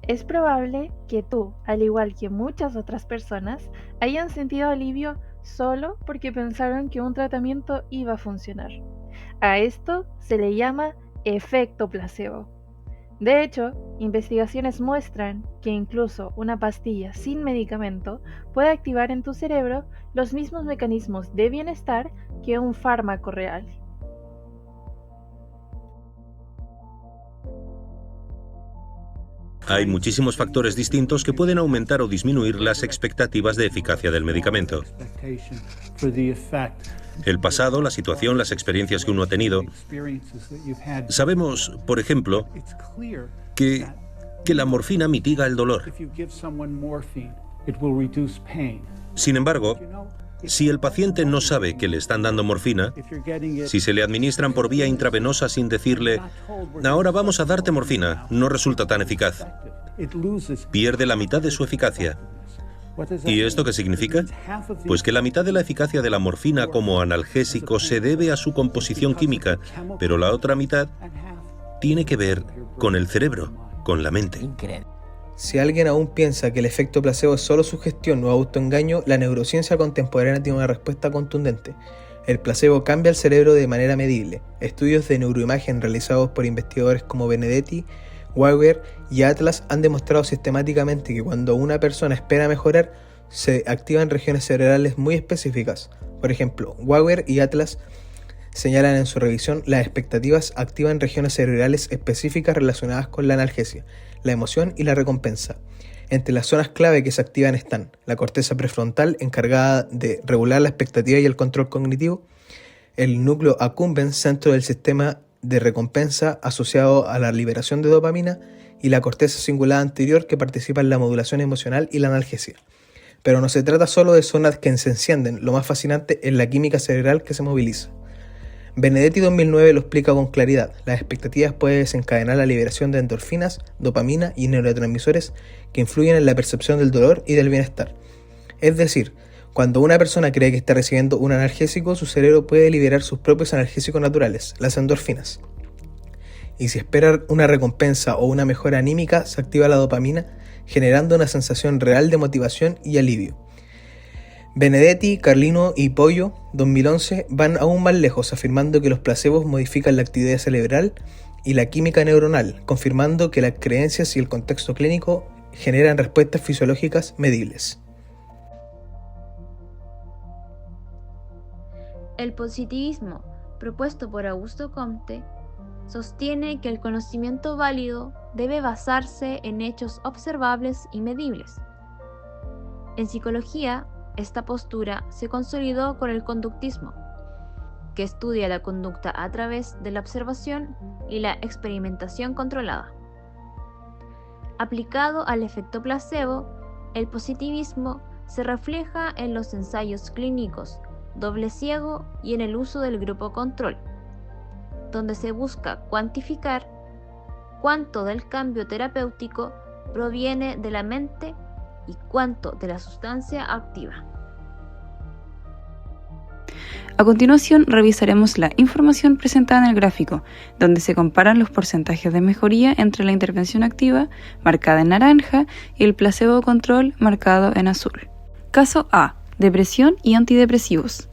Es probable que tú, al igual que muchas otras personas, hayan sentido alivio solo porque pensaron que un tratamiento iba a funcionar. A esto se le llama efecto placebo. De hecho, investigaciones muestran que incluso una pastilla sin medicamento puede activar en tu cerebro los mismos mecanismos de bienestar que un fármaco real. Hay muchísimos factores distintos que pueden aumentar o disminuir las expectativas de eficacia del medicamento. El pasado, la situación, las experiencias que uno ha tenido. Sabemos, por ejemplo, que la morfina mitiga el dolor. Sin embargo, si el paciente no sabe que le están dando morfina, si se le administran por vía intravenosa sin decirle, ahora vamos a darte morfina, no resulta tan eficaz. Pierde la mitad de su eficacia. ¿Y esto qué significa? Pues que la mitad de la eficacia de la morfina como analgésico se debe a su composición química, pero la otra mitad tiene que ver con el cerebro, con la mente. Si alguien aún piensa que el efecto placebo es solo sugestión o autoengaño, la neurociencia contemporánea tiene una respuesta contundente. El placebo cambia el cerebro de manera medible. Estudios de neuroimagen realizados por investigadores como Benedetti, Weger y Atlas han demostrado sistemáticamente que cuando una persona espera mejorar, se activan regiones cerebrales muy específicas. Por ejemplo, Weger y Atlas señalan en su revisión las expectativas activan regiones cerebrales específicas relacionadas con la analgesia, la emoción y la recompensa. Entre las zonas clave que se activan están la corteza prefrontal, encargada de regular la expectativa y el control cognitivo, el núcleo accumbens, centro del sistema de recompensa asociado a la liberación de dopamina, y la corteza cingulada anterior, que participa en la modulación emocional y la analgesia. Pero no se trata solo de zonas que se encienden, lo más fascinante es la química cerebral que se moviliza. Benedetti 2009 lo explica con claridad. Las expectativas pueden desencadenar la liberación de endorfinas, dopamina y neurotransmisores que influyen en la percepción del dolor y del bienestar. Es decir, cuando una persona cree que está recibiendo un analgésico, su cerebro puede liberar sus propios analgésicos naturales, las endorfinas. Y si espera una recompensa o una mejora anímica, se activa la dopamina, generando una sensación real de motivación y alivio. Benedetti, Carlino y Pollo, 2011, van aún más lejos, afirmando que los placebos modifican la actividad cerebral y la química neuronal, confirmando que las creencias y el contexto clínico generan respuestas fisiológicas medibles. El positivismo, propuesto por Augusto Comte, sostiene que el conocimiento válido debe basarse en hechos observables y medibles. En psicología, esta postura se consolidó con el conductismo, que estudia la conducta a través de la observación y la experimentación controlada. Aplicado al efecto placebo, el positivismo se refleja en los ensayos clínicos doble ciego y en el uso del grupo control, donde se busca cuantificar cuánto del cambio terapéutico proviene de la mente y cuánto de la sustancia activa. A continuación revisaremos la información presentada en el gráfico, donde se comparan los porcentajes de mejoría entre la intervención activa, marcada en naranja, y el placebo control, marcado en azul. Caso A: depresión y antidepresivos.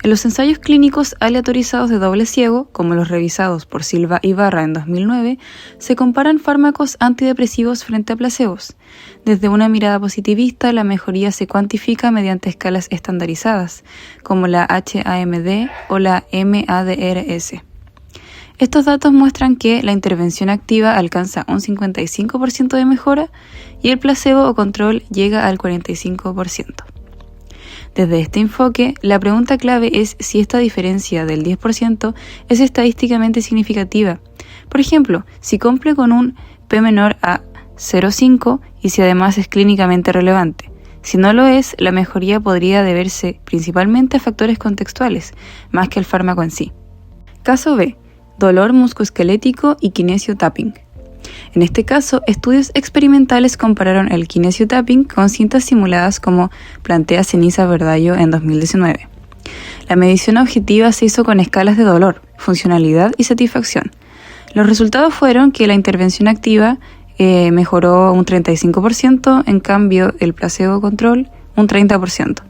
En los ensayos clínicos aleatorizados de doble ciego, como los revisados por Silva y Barra en 2009, se comparan fármacos antidepresivos frente a placebos. Desde una mirada positivista, la mejoría se cuantifica mediante escalas estandarizadas, como la HAMD o la MADRS. Estos datos muestran que la intervención activa alcanza un 55% de mejora y el placebo o control llega al 45%. Desde este enfoque, la pregunta clave es si esta diferencia del 10% es estadísticamente significativa. Por ejemplo, si cumple con un P menor a 0,5 y si además es clínicamente relevante. Si no lo es, la mejoría podría deberse principalmente a factores contextuales, más que al fármaco en sí. Caso B: dolor musculoesquelético y kinesio tapping. En este caso, estudios experimentales compararon el kinesio tapping con cintas simuladas como plantea Ceniza Verdallo en 2019. La medición objetiva se hizo con escalas de dolor, funcionalidad y satisfacción. Los resultados fueron que la intervención activa mejoró un 35%, en cambio el placebo control un 30%.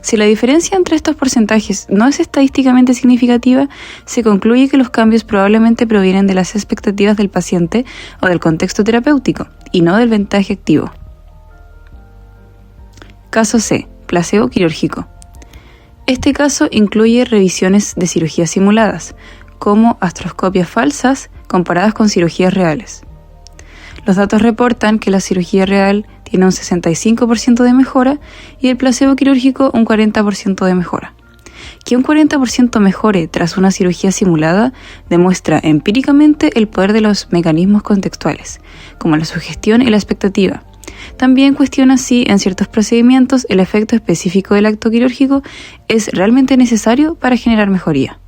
Si la diferencia entre estos porcentajes no es estadísticamente significativa, se concluye que los cambios probablemente provienen de las expectativas del paciente o del contexto terapéutico, y no del vendaje activo. Caso C. Placebo quirúrgico. Este caso incluye revisiones de cirugías simuladas, como artroscopias falsas comparadas con cirugías reales. Los datos reportan que la cirugía real tiene un 65% de mejora y el placebo quirúrgico un 40% de mejora. Que un 40% mejore tras una cirugía simulada demuestra empíricamente el poder de los mecanismos contextuales, como la sugestión y la expectativa. También cuestiona si en ciertos procedimientos el efecto específico del acto quirúrgico es realmente necesario para generar mejoría.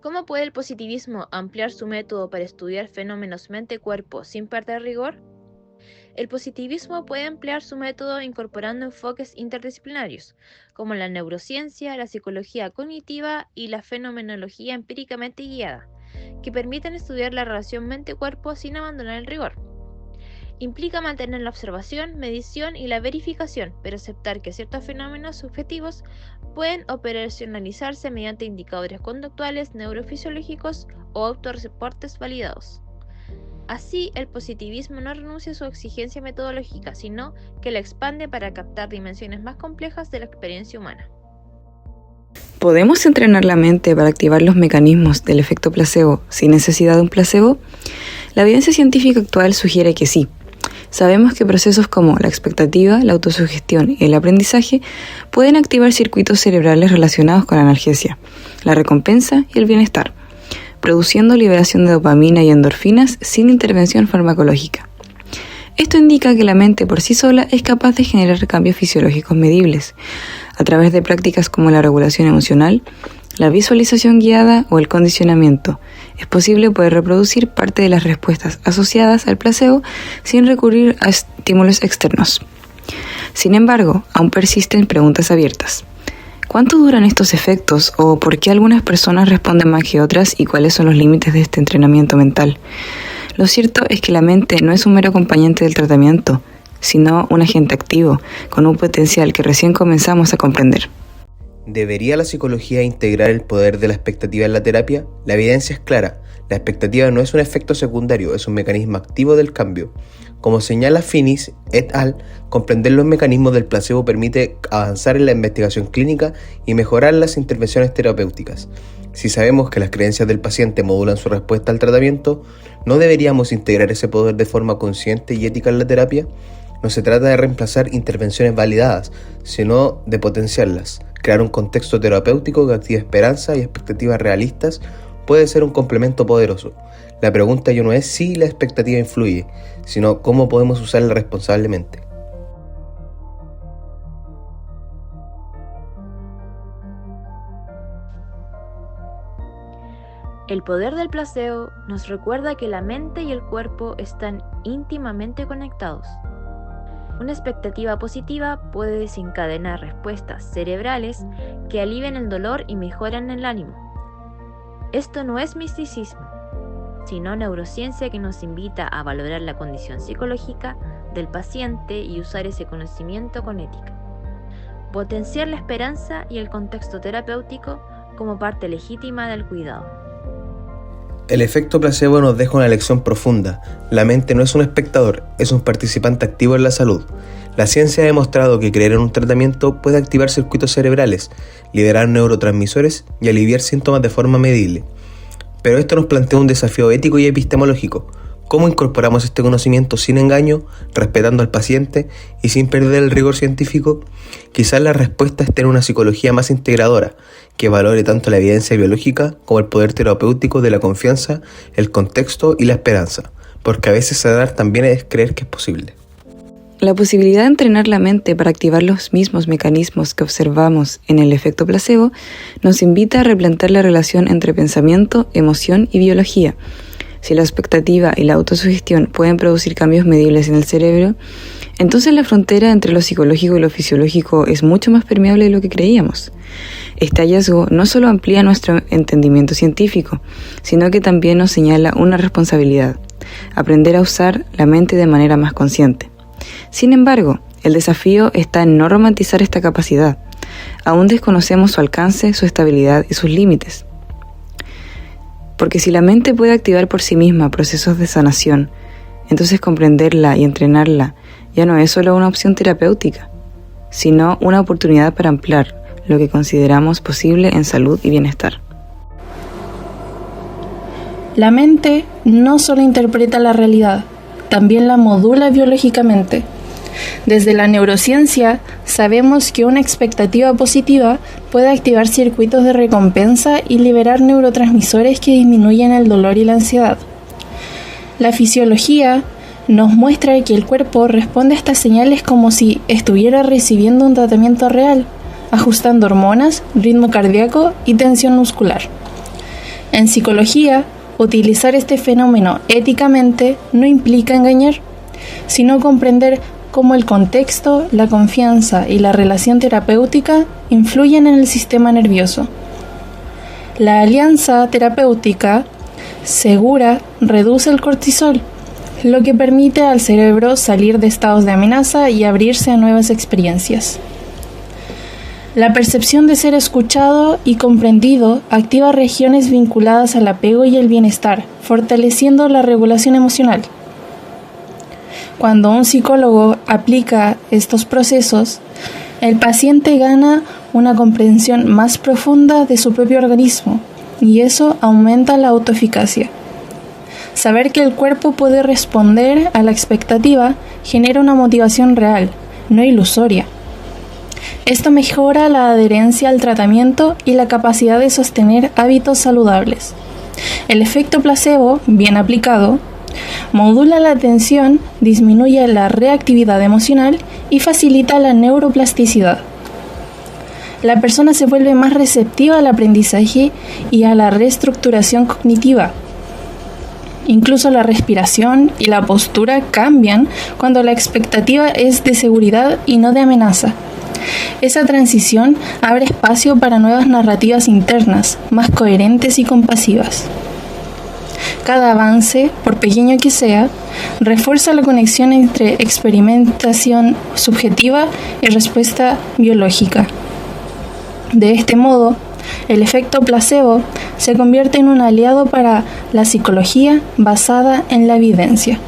¿Cómo puede el positivismo ampliar su método para estudiar fenómenos mente-cuerpo sin perder rigor? El positivismo puede ampliar su método incorporando enfoques interdisciplinarios, como la neurociencia, la psicología cognitiva y la fenomenología empíricamente guiada, que permiten estudiar la relación mente-cuerpo sin abandonar el rigor. Implica mantener la observación, medición y la verificación, pero aceptar que ciertos fenómenos subjetivos pueden operacionalizarse mediante indicadores conductuales, neurofisiológicos o autorreportes validados. Así, el positivismo no renuncia a su exigencia metodológica, sino que la expande para captar dimensiones más complejas de la experiencia humana. ¿Podemos entrenar la mente para activar los mecanismos del efecto placebo sin necesidad de un placebo? La evidencia científica actual sugiere que sí. Sabemos que procesos como la expectativa, la autosugestión y el aprendizaje pueden activar circuitos cerebrales relacionados con la analgesia, la recompensa y el bienestar, produciendo liberación de dopamina y endorfinas sin intervención farmacológica. Esto indica que la mente por sí sola es capaz de generar cambios fisiológicos medibles, a través de prácticas como la regulación emocional, la visualización guiada o el condicionamiento. Es posible poder reproducir parte de las respuestas asociadas al placebo sin recurrir a estímulos externos. Sin embargo, aún persisten preguntas abiertas. ¿Cuánto duran estos efectos o por qué algunas personas responden más que otras y cuáles son los límites de este entrenamiento mental? Lo cierto es que la mente no es un mero acompañante del tratamiento, sino un agente activo, con un potencial que recién comenzamos a comprender. ¿Debería la psicología integrar el poder de la expectativa en la terapia? La evidencia es clara. La expectativa no es un efecto secundario, es un mecanismo activo del cambio. Como señala Finis et al., comprender los mecanismos del placebo permite avanzar en la investigación clínica y mejorar las intervenciones terapéuticas. Si sabemos que las creencias del paciente modulan su respuesta al tratamiento, ¿no deberíamos integrar ese poder de forma consciente y ética en la terapia? No se trata de reemplazar intervenciones validadas, sino de potenciarlas. Crear un contexto terapéutico que active esperanza y expectativas realistas puede ser un complemento poderoso. La pregunta ya no es si la expectativa influye, sino cómo podemos usarla responsablemente. El poder del placebo nos recuerda que la mente y el cuerpo están íntimamente conectados. Una expectativa positiva puede desencadenar respuestas cerebrales que alivian el dolor y mejoran el ánimo. Esto no es misticismo, sino neurociencia que nos invita a valorar la condición psicológica del paciente y usar ese conocimiento con ética. Potenciar la esperanza y el contexto terapéutico como parte legítima del cuidado. El efecto placebo nos deja una lección profunda. La mente no es un espectador, es un participante activo en la salud. La ciencia ha demostrado que creer en un tratamiento puede activar circuitos cerebrales, liberar neurotransmisores y aliviar síntomas de forma medible. Pero esto nos plantea un desafío ético y epistemológico. ¿Cómo incorporamos este conocimiento sin engaño, respetando al paciente y sin perder el rigor científico? Quizás la respuesta esté en una psicología más integradora, que valore tanto la evidencia biológica como el poder terapéutico de la confianza, el contexto y la esperanza, porque a veces sanar también es creer que es posible. La posibilidad de entrenar la mente para activar los mismos mecanismos que observamos en el efecto placebo nos invita a replantear la relación entre pensamiento, emoción y biología. Si la expectativa y la autosugestión pueden producir cambios medibles en el cerebro, entonces la frontera entre lo psicológico y lo fisiológico es mucho más permeable de lo que creíamos. Este hallazgo no solo amplía nuestro entendimiento científico, sino que también nos señala una responsabilidad: aprender a usar la mente de manera más consciente. Sin embargo, el desafío está en no romantizar esta capacidad. Aún desconocemos su alcance, su estabilidad y sus límites. Porque si la mente puede activar por sí misma procesos de sanación, entonces comprenderla y entrenarla ya no es solo una opción terapéutica, sino una oportunidad para ampliar lo que consideramos posible en salud y bienestar. La mente no solo interpreta la realidad, también la modula biológicamente. Desde la neurociencia sabemos que una expectativa positiva puede activar circuitos de recompensa y liberar neurotransmisores que disminuyen el dolor y la ansiedad. La fisiología nos muestra que el cuerpo responde a estas señales como si estuviera recibiendo un tratamiento real, ajustando hormonas, ritmo cardíaco y tensión muscular. En psicología, utilizar este fenómeno éticamente no implica engañar, sino comprender cómo el contexto, la confianza y la relación terapéutica influyen en el sistema nervioso. La alianza terapéutica segura reduce el cortisol, lo que permite al cerebro salir de estados de amenaza y abrirse a nuevas experiencias. La percepción de ser escuchado y comprendido activa regiones vinculadas al apego y el bienestar, fortaleciendo la regulación emocional. Cuando un psicólogo aplica estos procesos, el paciente gana una comprensión más profunda de su propio organismo, y eso aumenta la autoeficacia. Saber que el cuerpo puede responder a la expectativa genera una motivación real, no ilusoria. Esto mejora la adherencia al tratamiento y la capacidad de sostener hábitos saludables. El efecto placebo, bien aplicado, modula la atención, disminuye la reactividad emocional y facilita la neuroplasticidad. La persona se vuelve más receptiva al aprendizaje y a la reestructuración cognitiva. Incluso la respiración y la postura cambian cuando la expectativa es de seguridad y no de amenaza. Esa transición abre espacio para nuevas narrativas internas, más coherentes y compasivas. Cada avance, por pequeño que sea, refuerza la conexión entre experimentación subjetiva y respuesta biológica. De este modo, el efecto placebo se convierte en un aliado para la psicología basada en la evidencia.